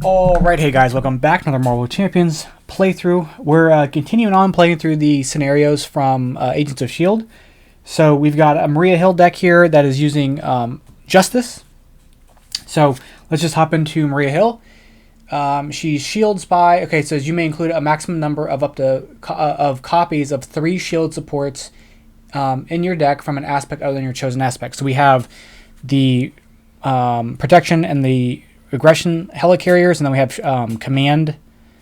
Alright, hey guys, welcome back to another Marvel Champions playthrough. We're continuing on playing through the scenarios from Agents of S.H.I.E.L.D. So we've got a Maria Hill deck here that is using Justice. So let's just hop into Maria Hill. She's shields by, okay, so you may include a maximum number of up to of copies of 3 shield supports in your deck from an aspect other than your chosen aspect. So we have the protection and the aggression helicarriers, and then we have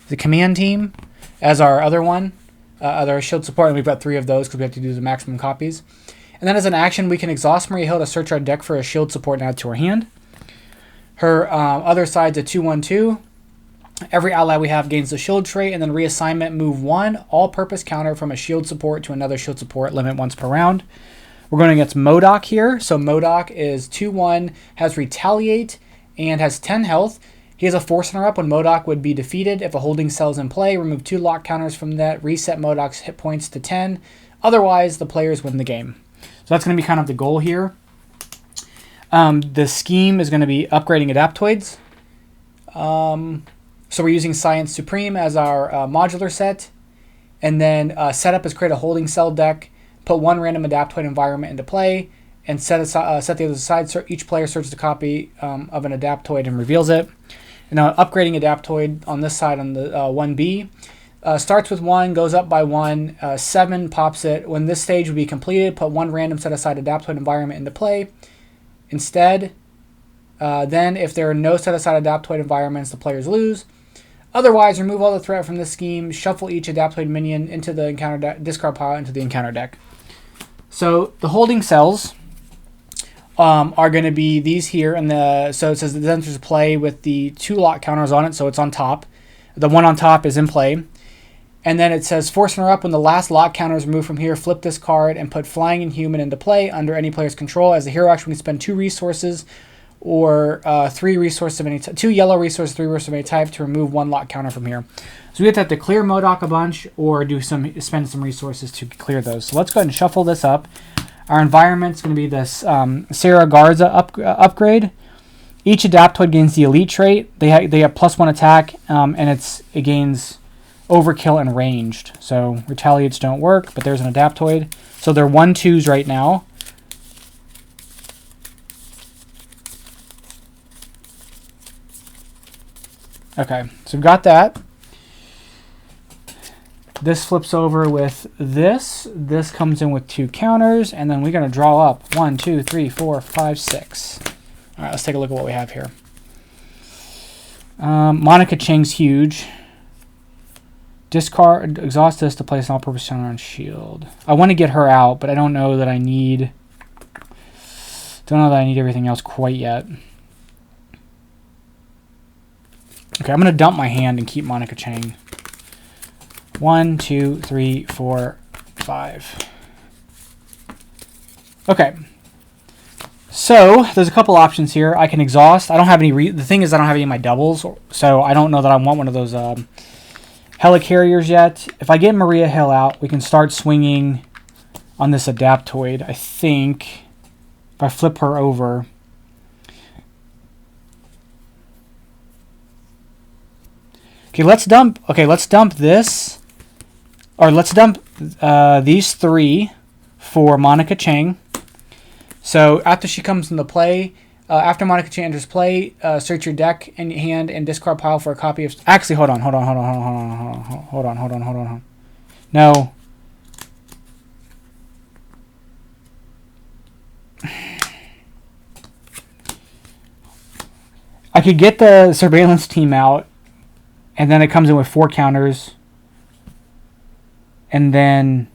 the command team as our other one, other shield support, and we've got 3 of those because we have to do the maximum copies. And then as an action, we can exhaust Maria Hill to search our deck for a shield support and add to our hand. Her other side's a 2/1/2. Every ally we have gains the shield trait, and then reassignment, move 1 all-purpose counter from a shield support to another shield support, limit once per round. We're going against M.O.D.O.K here. So M.O.D.O.K is 2/1, has retaliate, and has 10 health. He has a Force Runner-Up when M.O.D.O.K would be defeated. If a holding cell is in play, remove 2 lock counters from that, reset M.O.D.O.K's hit points to 10. Otherwise, the players win the game. So that's going to be kind of the goal here. The scheme is going to be upgrading Adaptoids. So we're using Science Supreme as our modular set. And then setup is create a holding cell deck, put 1 random Adaptoid environment into play, and set the other side. So each player searches a copy of an Adaptoid and reveals it. And now upgrading Adaptoid on this side on the 1B. Starts with 1, goes up by 1, 7 pops it. When this stage would be completed, put 1 random set aside Adaptoid environment into play. Instead, then if there are no set aside Adaptoid environments, the players lose. Otherwise, remove all the threat from this scheme, shuffle each Adaptoid minion into the encounter deck, discard pile into the encounter deck. So the holding cells are going to be these here, and so it says the enters play with the 2 lock counters on it, so it's on top. The one on top is in play. And then it says Force Runner-Up, when the last lock counter is removed from here, flip this card and put Flying Inhuman into play under any player's control. As a hero action, we can spend 2 resources or 3 resources of any 2 yellow resources, 3 resources of any type to remove 1 lock counter from here. So we have to clear M.O.D.O.K a bunch or spend some resources to clear those. So let's go ahead and shuffle this up. Our environment's going to be this Sarah Garza upgrade. Each Adaptoid gains the elite trait. They have +1 attack, and it gains overkill and ranged. So retaliates don't work, but there's an Adaptoid. So they're 1/2s right now. Okay, so we've got that. This flips over with this. This comes in with 2 counters, and then we're going to draw up 1, 2, 3, 4, 5, 6. All right, let's take a look at what we have here. M.O.D.O.K Chang's huge. Discard, exhaust this to place an all-purpose counter on shield. I want to get her out, but I don't know that I need. Don't know that I need everything else quite yet. Okay, I'm going to dump my hand and keep M.O.D.O.K Chang. 1, 2, 3, 4, 5. Okay. So there's a couple options here. I can exhaust. I don't have any. The thing is, I don't have any of my doubles, so I don't know that I want one of those helicarriers yet. If I get Maria Hill out, we can start swinging on this Adaptoid. I think if I flip her over. Okay, let's dump. Okay, let's dump this, or let's dump these 3 for M.O.D.O.K Chang. So after she comes into play, after M.O.D.O.K Chang enters play, search your deck and hand and discard pile for a copy of. Actually, hold on. No. I could get the surveillance team out. And then it comes in with 4 counters. And then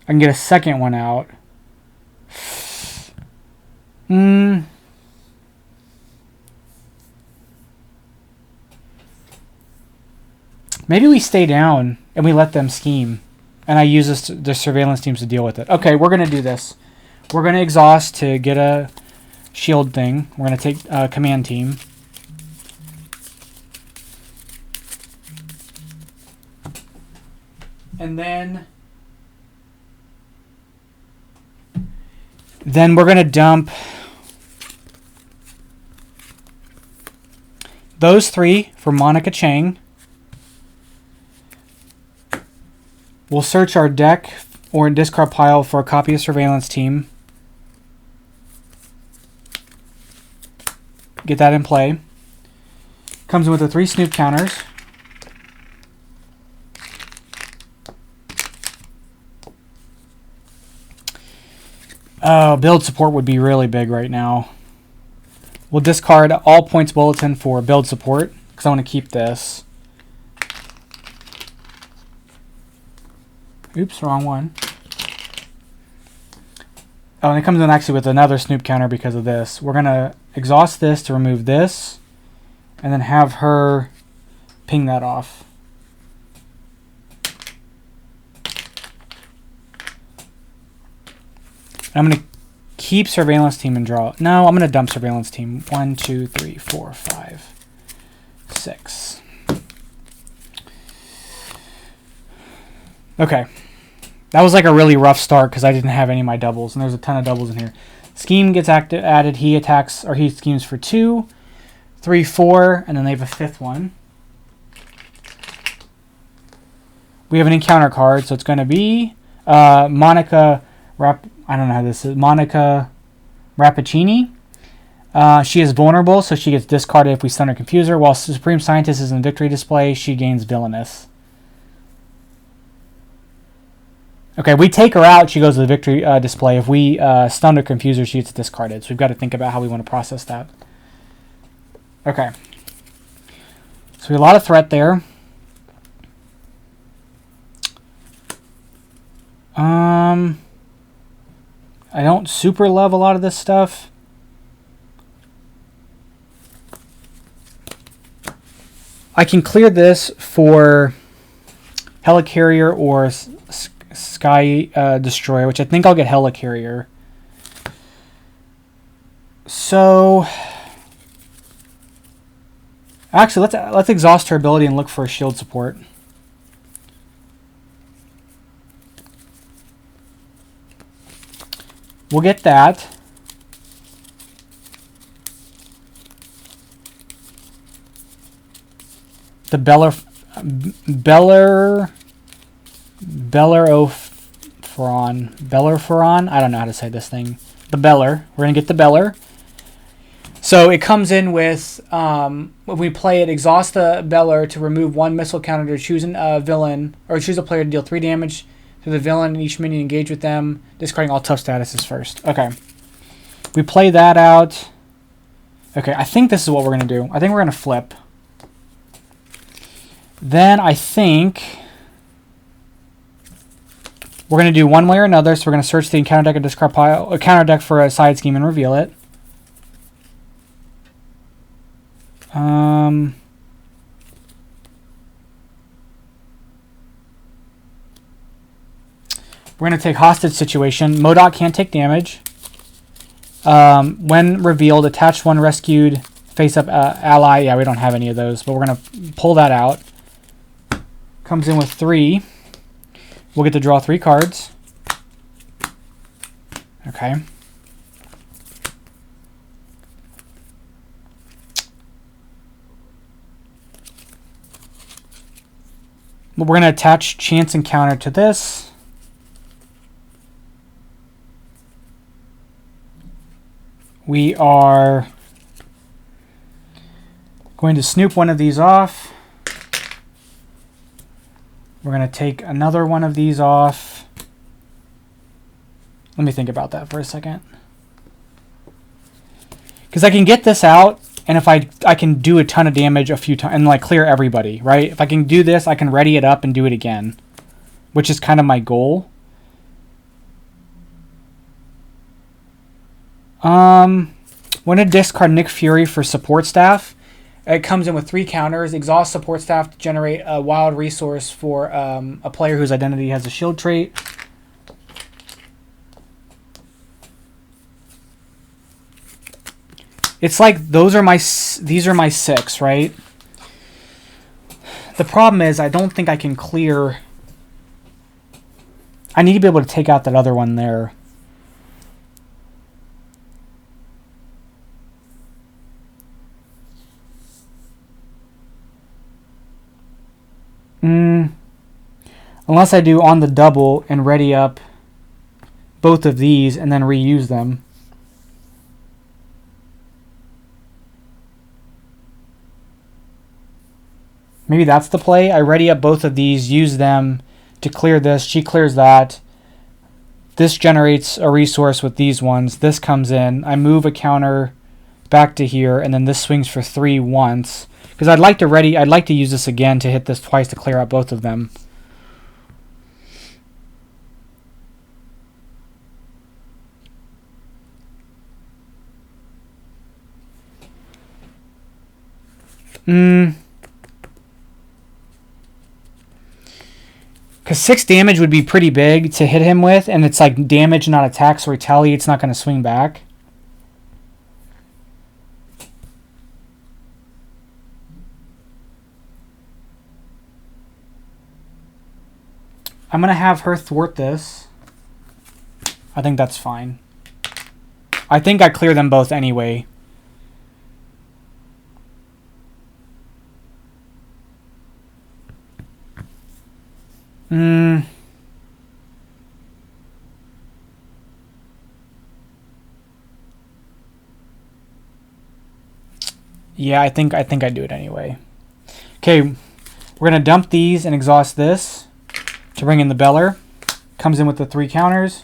I can get a second one out. Maybe we stay down and we let them scheme. And I use the surveillance teams to deal with it. Okay, we're going to do this. We're going to exhaust to get a shield thing. We're going to take a command team. And then we're going to dump those 3 for Monica Chang. We'll search our deck or discard pile for a copy of Surveillance Team. Get that in play. Comes in with the 3 Snoop counters. Build support would be really big right now. We'll discard all points bulletin for build support because I want to keep this. Oops, wrong one. Oh, and it comes in actually with another Snoop counter because of this. We're going to exhaust this to remove this and then have her ping that off. I'm going to keep Surveillance Team and draw. No, I'm going to dump Surveillance Team. 1, 2, 3, 4, 5, 6. Okay. That was like a really rough start because I didn't have any of my doubles, and there's a ton of doubles in here. Scheme gets added. He attacks, or he schemes for 2, 3, 4, and then they have a 5th one. We have an encounter card, so it's going to be Monica I don't know how this is. Monica Rappaccini. She is vulnerable, so she gets discarded if we stun or confuse her. While Supreme Scientist is in victory display, she gains Villainous. Okay, we take her out, she goes to the victory display. If we stun or confuse her, she gets discarded. So we've got to think about how we want to process that. Okay. So we have a lot of threat there. I don't super love a lot of this stuff. I can clear this for Helicarrier or Sky Destroyer, which I think I'll get Helicarrier. So actually, let's exhaust her ability and look for a shield support. We'll get that. The Bellerophon. I don't know how to say this thing. The Beller. We're going to get the Beller. So it comes in with, when we play it, exhaust the Beller to remove 1 missile counter to choose a villain, or choose a player to deal 3 damage to the villain and each minion engage with them, discarding all tough statuses first. Okay. We play that out. Okay, I think this is what we're going to do. I think we're going to flip. Then I think we're going to do one way or another. So we're going to search the encounter deck and discard pile, counter deck for a side scheme and reveal it. We're going to take Hostage Situation. M.O.D.O.K can't take damage. When revealed, attach 1 rescued face-up ally. Yeah, we don't have any of those, but we're going to pull that out. Comes in with 3. We'll get to draw 3 cards. Okay. We're going to attach Chance Encounter to this. We are going to snoop one of these off. We're going to take another one of these off. Let me think about that for a second. Because I can get this out, and if I can do a ton of damage a few times, and like clear everybody, right? If I can do this, I can ready it up and do it again, which is kind of my goal. I'm going to discard Nick Fury for support staff. It comes in with 3 counters. Exhaust support staff to generate a wild resource for a player whose identity has a shield trait. It's like these are my 6, right? The problem is I don't think I can clear. I need to be able to take out that other one there. Unless I do on the double and ready up both of these and then reuse them. Maybe that's the play. I ready up both of these, use them to clear this. She clears that. This generates a resource with these ones. This comes in. I move a counter back to here, and then this swings for 3 once. Because I'd like to use this again to hit this twice to clear out both of them. Because 6 damage would be pretty big to hit him with, and it's like damage, not attack, so Retaliate's not going to swing back. I'm going to have her thwart this. I think that's fine. I think I clear them both anyway. Yeah, I think I do it anyway. Okay, we're gonna dump these and exhaust this to bring in the Beller. Comes in with the 3 counters.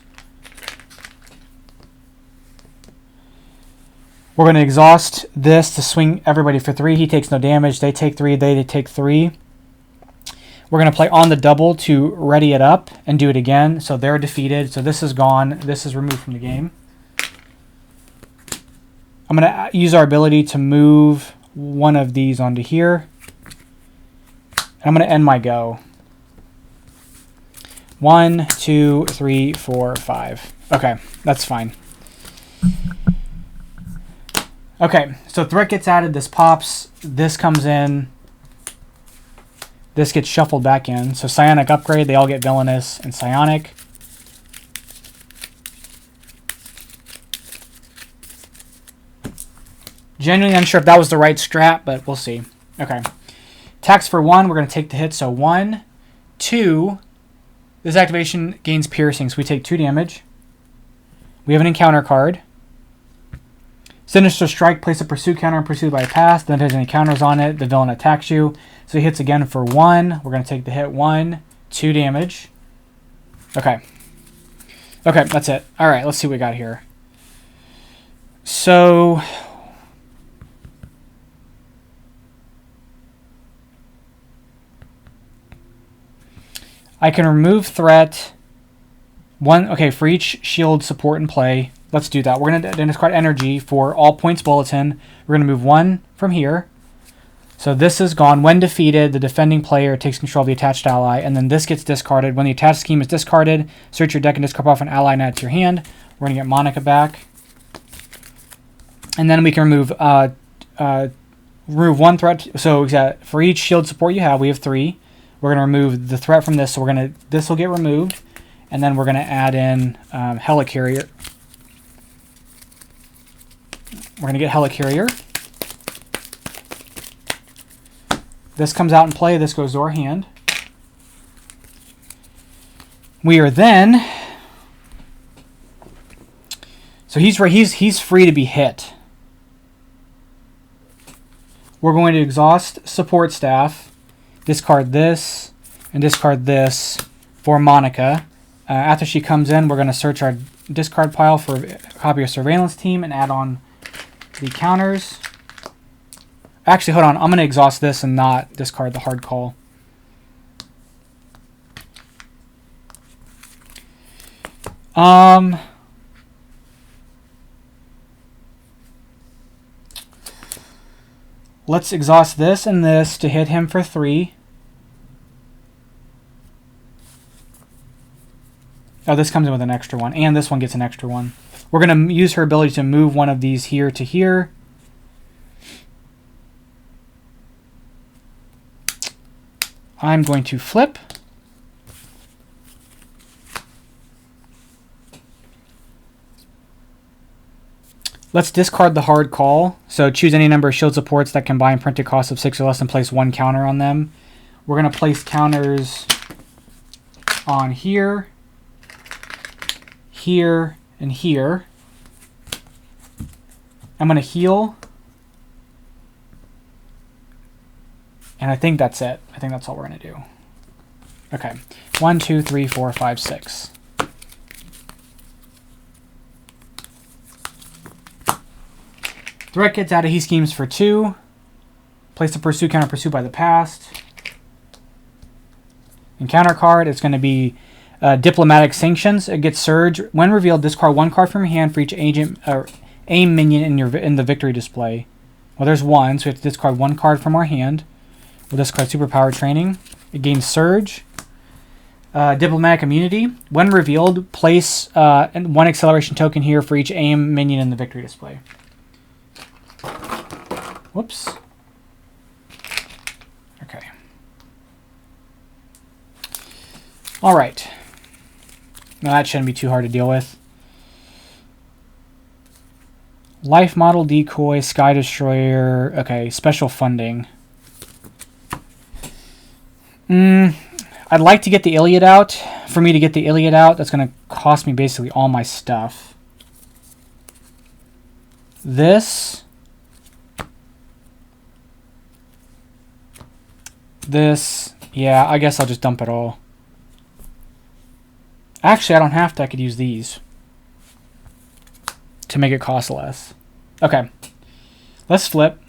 We're gonna exhaust this to swing everybody for 3. He takes no damage. They take 3. They take 3. We're going to play on the double to ready it up and do it again. So they're defeated. So this is gone. This is removed from the game. I'm going to use our ability to move one of these onto here. I'm going to end my go. 1, 2, 3, 4, 5. Okay, that's fine. Okay, so threat gets added. This pops. This comes in. This gets shuffled back in. So Psionic upgrade, they all get Villainous and Psionic. Genuinely unsure if that was the right strat, but we'll see. Okay. Attacks for 1, we're going to take the hit. So 1, 2. This activation gains piercing, so we take 2 damage. We have an encounter card. Sinister Strike, place a pursuit counter and pursued by a pass. Then if there's any counters on it, the villain attacks you. So he hits again for 1. We're going to take the hit. 1, 2 damage. Okay. Okay, that's it. All right, let's see what we got here. So I can remove threat. 1, okay, for each shield support in play. Let's do that. We're going to discard energy for all points bulletin. We're going to move 1 from here. So this is gone. When defeated, the defending player takes control of the attached ally, and then this gets discarded. When the attached scheme is discarded, search your deck and discard off an ally and add it to your hand. We're going to get M.O.D.O.K back. And then we can remove 1 threat. So for each shield support you have, we have 3. We're going to remove the threat from this. So this will get removed, and then we're going to add in Helicarrier. We're going to get Helicarrier. This comes out in play. This goes to our hand. We are then... So he's free to be hit. We're going to exhaust support staff, discard this, and discard this for M.O.D.O.K. After she comes in, we're going to search our discard pile for a copy of Surveillance Team and add on the counters. Actually, hold on. I'm going to exhaust this and not discard the hard call. Let's exhaust this and this to hit him for 3. Oh, this comes in with an extra one, and this one gets an extra one. We're going to use her ability to move one of these here to here. I'm going to flip. Let's discard the hard call. So choose any number of shield supports that combine printed costs of 6 or less and place 1 counter on them. We're going to place counters on here, here, and here. I'm going to heal. And I think that's it. I think that's all we're going to do. Okay. 1, 2, 3, 4, 5, 6. Threat gets out of He Schemes for 2. Place the pursue counter pursued by the past. Encounter card, it's going to be Diplomatic Sanctions. It gets Surge. When revealed, discard 1 card from your hand for each aim minion in the victory display. Well, there's 1, so we have to discard 1 card from our hand. We'll discard Superpower Training. It gains Surge. Diplomatic Immunity. When revealed, place 1 acceleration token here for each aim minion in the victory display. Whoops. Okay. All right. Now that shouldn't be too hard to deal with. Life Model Decoy, Sky Destroyer. Okay, Special Funding. I'd like to get the Iliad out. For me to get the Iliad out, that's going to cost me basically all my stuff. This. Yeah, I guess I'll just dump it all. Actually, I don't have to. I could use these to make it cost less. Okay. Let's flip.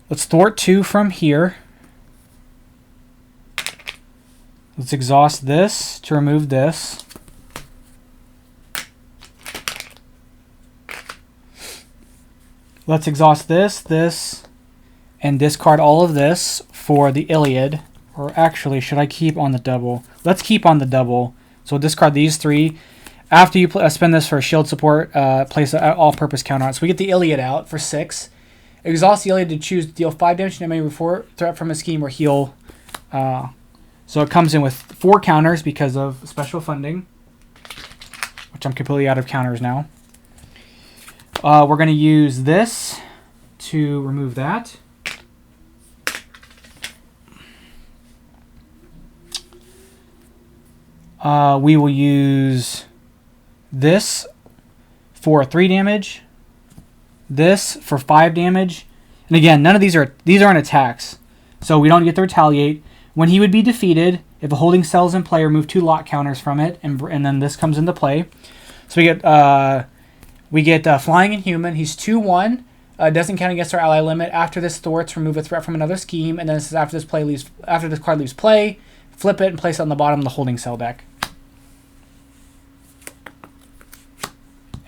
Let's thwart 2 from here. Let's exhaust this to remove this. Let's exhaust this, and discard all of this for the Iliad. Or actually, should I keep on the double? Let's keep on the double. So we'll discard these 3. After you spend this for shield support, place an all-purpose counter on it. So we get the Iliad out for 6. Exhaust the Iliad to choose deal 5 damage to enemy before threat from a scheme or heal. So it comes in with 4 counters because of special funding, which I'm completely out of counters now. We're going to use this to remove that. We will use this for 3 damage, this for 5 damage, and again, none of these aren't attacks, so we don't get to retaliate. When he would be defeated, if a holding cell is in play, remove 2 lock counters from it, and then this comes into play. So we get Flying Inhuman. He's 2/1. Doesn't count against our ally limit. After this thwarts, remove a threat from another scheme, and then this is after this card leaves play, flip it and place it on the bottom of the holding cell deck.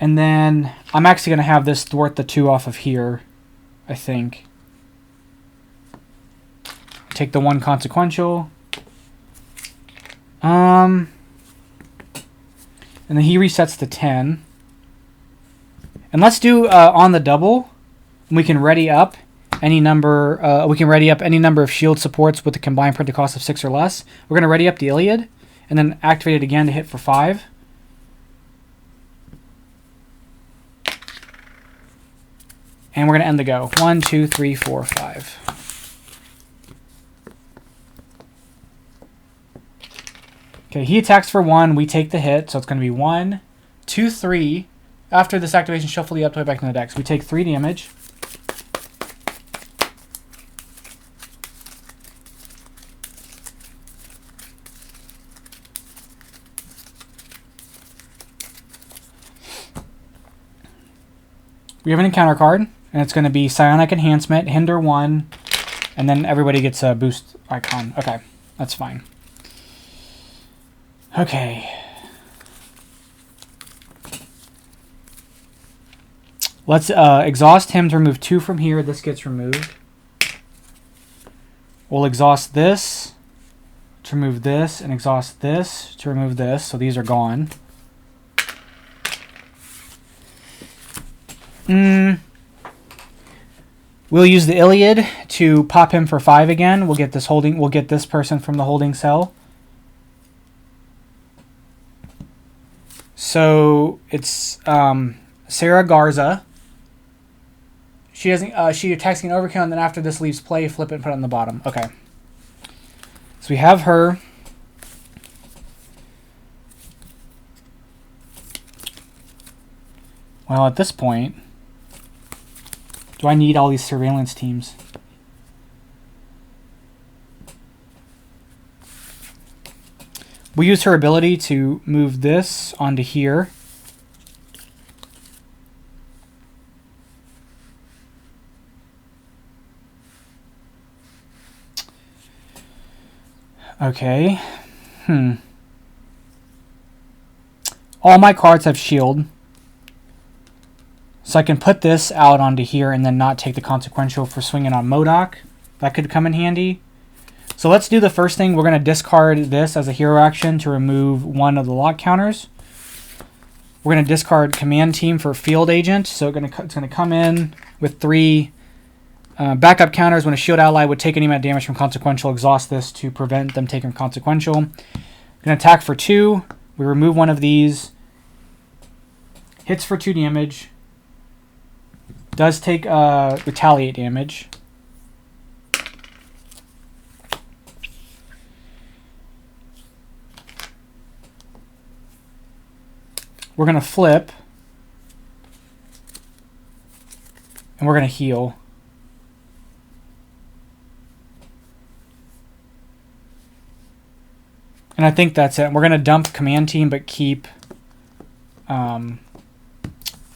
And then I'm actually going to have this thwart the 2 off of here, I think. Take the 1 consequential. And then he resets to 10. And let's do on the double. We can ready up any number. We can ready up any number of shield supports with a combined printed cost of 6 or less. We're going to ready up the Iliad and then activate it again to hit for 5. And we're going to end the go. 1, 2, 3, 4, 5. Okay, he attacks for 1. We take the hit, so it's going to be 1, 2, 3. After this activation, shuffle the up back in the deck. So we take 3 damage. We have an encounter card, and it's going to be Psionic Enhancement, Hinder 1, and then everybody gets a boost icon. Okay, that's fine. Okay. Let's exhaust him to remove 2 from here. This gets removed. We'll exhaust this to remove this, and exhaust this to remove this, so these are gone. We'll use the Iliad to pop him for 5 again. We'll get this person from the holding cell. So it's Sarah Garza. She doesn't. She attacks an overkill, and then after this leaves play, flip it and put it on the bottom. Okay. So we have her. Well, at this point, do I need all these surveillance teams? We use her ability to move this onto here. Okay. All my cards have shield. So I can put this out onto here and then not take the consequential for swinging on M.O.D.O.K. That could come in handy. So let's do the first thing. We're going to discard this as a hero action to remove one of the lock counters. We're going to discard command team for field agent. So it's going to come in with 3 backup counters. When a shield ally would take any amount of damage from consequential, exhaust this to prevent them taking consequential. Going to attack for 2. We remove one of these. Hits for 2 damage. Does take retaliate damage. We're going to flip. And we're going to heal. And I think that's it. We're going to dump command team, but keep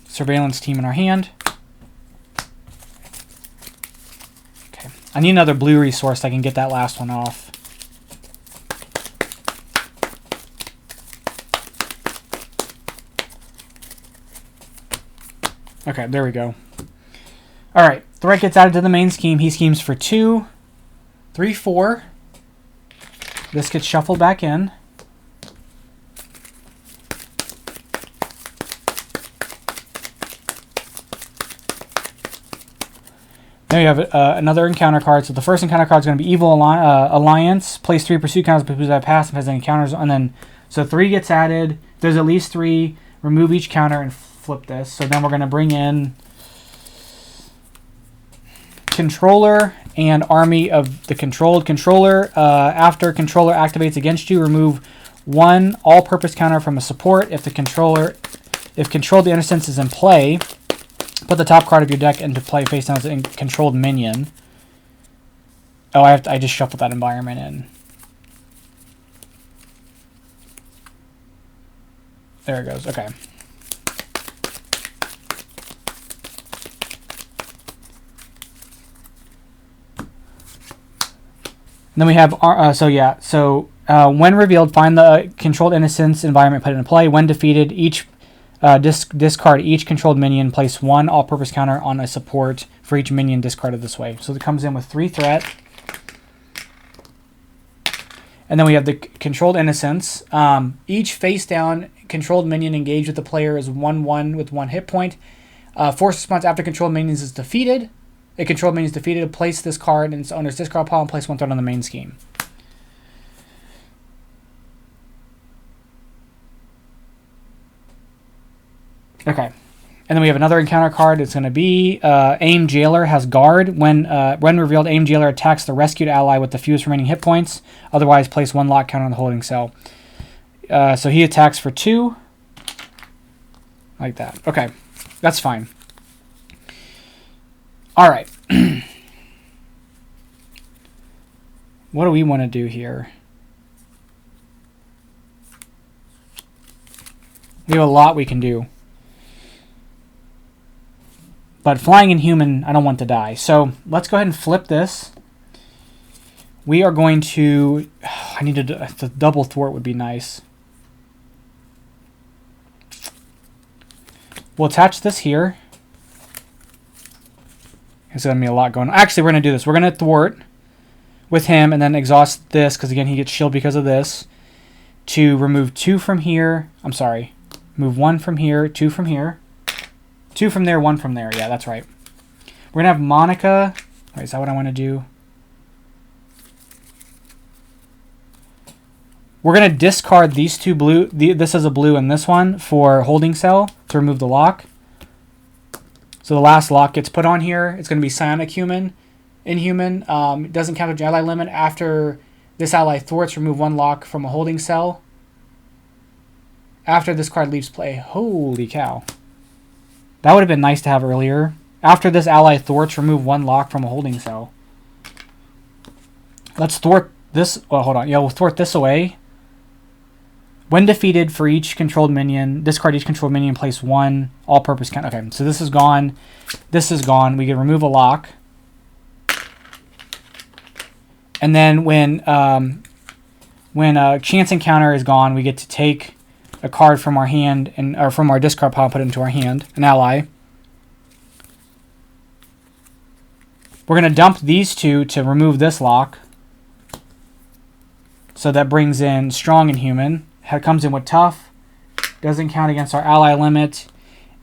surveillance team in our hand. Okay. I need another blue resource so I can get that last one off. Okay, there we go. All right, threat gets added to the main scheme. He schemes for 2, 3, 4. This gets shuffled back in. Then we have another encounter card. So the first encounter card is going to be Evil Alliance. Place 3 pursuit counters because I pass and has any counters. And then, so 3 gets added. If there's at least 3. Remove each counter and flip this. So then we're going to bring in Controller and Army of the Controlled. Controller, after Controller activates against you, remove 1 all-purpose counter from a support. If Control the Innocence is in play, put the top card of your deck into play face down as a controlled minion. Oh, I just shuffled that environment in. There it goes. Okay. And then we have, when revealed, find the controlled innocence environment, put it in play. When defeated, discard each controlled minion, place 1 all-purpose counter on a support for each minion discarded this way. So it comes in with 3 threat. And then we have the controlled innocence. Each face-down controlled minion engaged with the player is 1/1 with 1 hit point. Force response after controlled minions is defeated. A controlled minion is defeated. Place this card in its owner's discard pile and place 1 threat on the main scheme. Okay. And then we have another encounter card. It's going to be Aim Jailer has guard. When revealed, Aim Jailer attacks the rescued ally with the fewest remaining hit points. Otherwise, place 1 lock counter on the holding cell. So he attacks for 2. Like that. Okay. That's fine. All right. What do we want to do here? We have a lot we can do. But flying inhuman, I don't want to die. So let's go ahead and flip this. We are going to... I need to... The double thwart would be nice. We'll attach this here. There's going to be a lot going on. Actually, we're going to do this. We're going to thwart with him and then exhaust this, because again, he gets shield because of this, to remove 2 from here. I'm sorry. Move 1 from here, 2 from here. 2 from there, 1 from there. Yeah, that's right. We're going to have Monica. Wait, is that what I want to do? We're going to discard these 2 blue. This is a blue and this one for holding cell to remove the lock. So the last lock gets put on here. It's going to be Psionic Human, Inhuman. It doesn't count the ally limit. After this ally thwarts, remove 1 lock from a holding cell. After this card leaves play. Holy cow. That would have been nice to have earlier. After this ally thwarts, remove 1 lock from a holding cell. Let's thwart this. Oh, hold on. Yeah, we'll thwart this away. When defeated, for each controlled minion, discard each controlled minion, place 1 all-purpose count. Okay, so this is gone. This is gone. We can remove a lock. And then when a chance encounter is gone, we get to take a card from our hand or from our discard pile and put it into our hand, an ally. We're going to dump these 2 to remove this lock. So that brings in Strong Inhuman. It comes in with Tough. Doesn't count against our ally limit.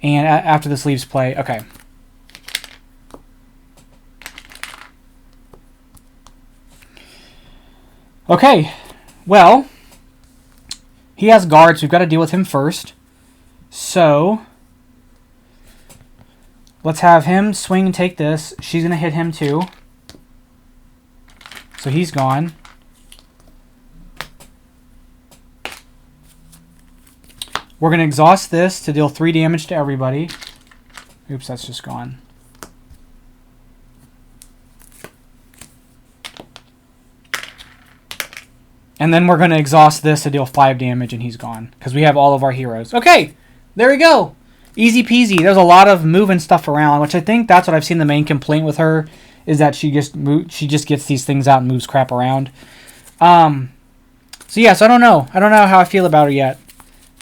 And after this leaves play. Okay. Okay. Well, he has guards. We've got to deal with him first. So let's have him swing and take this. She's going to hit him too. So he's gone. We're going to exhaust this to deal 3 damage to everybody. Oops, that's just gone. And then we're going to exhaust this to deal 5 damage, and he's gone. Because we have all of our heroes. Okay, there we go. Easy peasy. There's a lot of moving stuff around, which I think that's what I've seen the main complaint with her, is that she just gets these things out and moves crap around. So yeah, so I don't know. I don't know how I feel about her yet.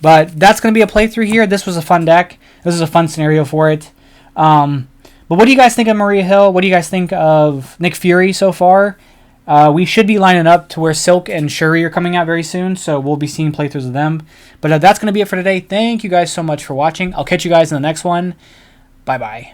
But that's going to be a playthrough here. This was a fun deck. This is a fun scenario for it. But what do you guys think of Maria Hill? What do you guys think of Nick Fury so far? We should be lining up to where Silk and Shuri are coming out very soon, so we'll be seeing playthroughs of them. But that's going to be it for today. Thank you guys so much for watching. I'll catch you guys in the next one. Bye-bye.